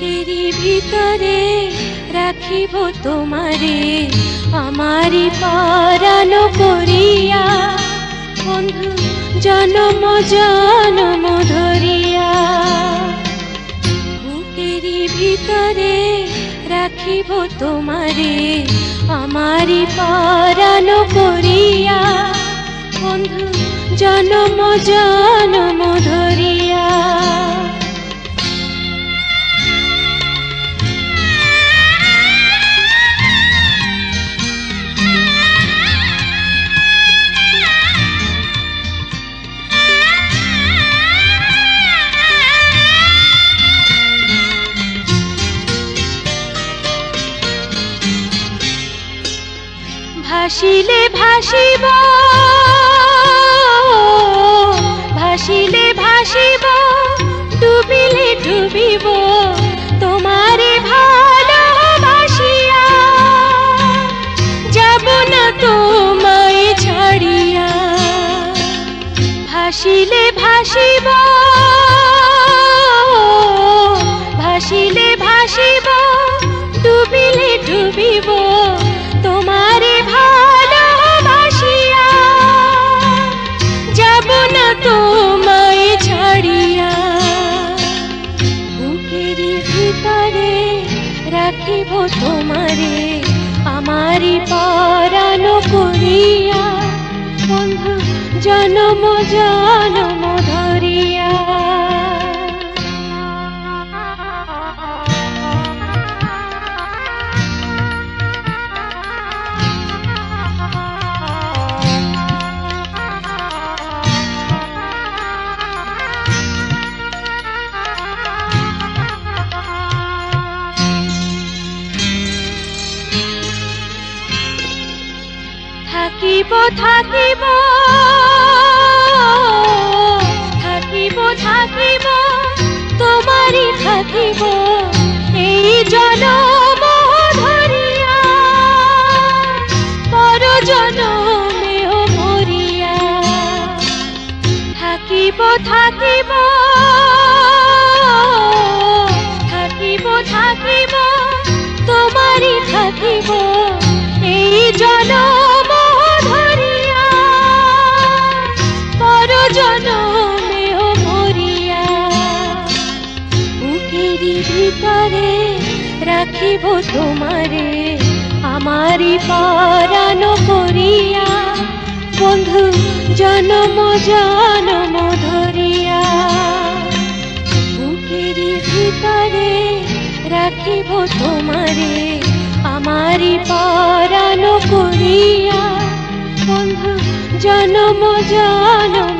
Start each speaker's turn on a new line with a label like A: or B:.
A: বুকেরি ভিতরে রাখিব তোমারে আমারি পরাণ করিয়া, বন্ধু জনম জনম ধরিয়া। বুকেরি ভিতরে রাখিব তোমারে আমারি পরাণ করিয়া, বন্ধু জনম জনম ধরিয়া। ভাসিলে ভাসিব, ভাসিলে ভাসিব, ডুবিলে ডুবিব তোমারে ভালোবাসিয়া। যাব না তোমায় ছাড়িয়া। ভাসিলে ভাসিব, ভাসিলে ভাসিব, ডুবিলে ডুবিব তোমারে ভালোবাসিয়া। যাব না তোমায় ছাড়িয়া। বুকেরি ভিতরে রাখিব তোমারে আমারি পরাণ করিয়া, বন্ধু জনম জনম ধরিয়া। থাকিব থাকিব, থাকিব থাকিব, তোমারি থাকিব এই জনম ধরিয়া, পর জনমেও মরিয়া। থাকিব থাকিব, থাকিব থাকিব, তোমারি থাকিব এই জনম ধরিয়া, পর জনমেও মরিয়া। বুকেরি ভিতরে রাখিব তোমারে আমারি পরাণ করিয়া, বন্ধু জনম জনম ধরিয়া। বুকেরি ভিতরে রাখিব তোমারে আমারি পরাণ করিয়া, বন্ধু জনম জনম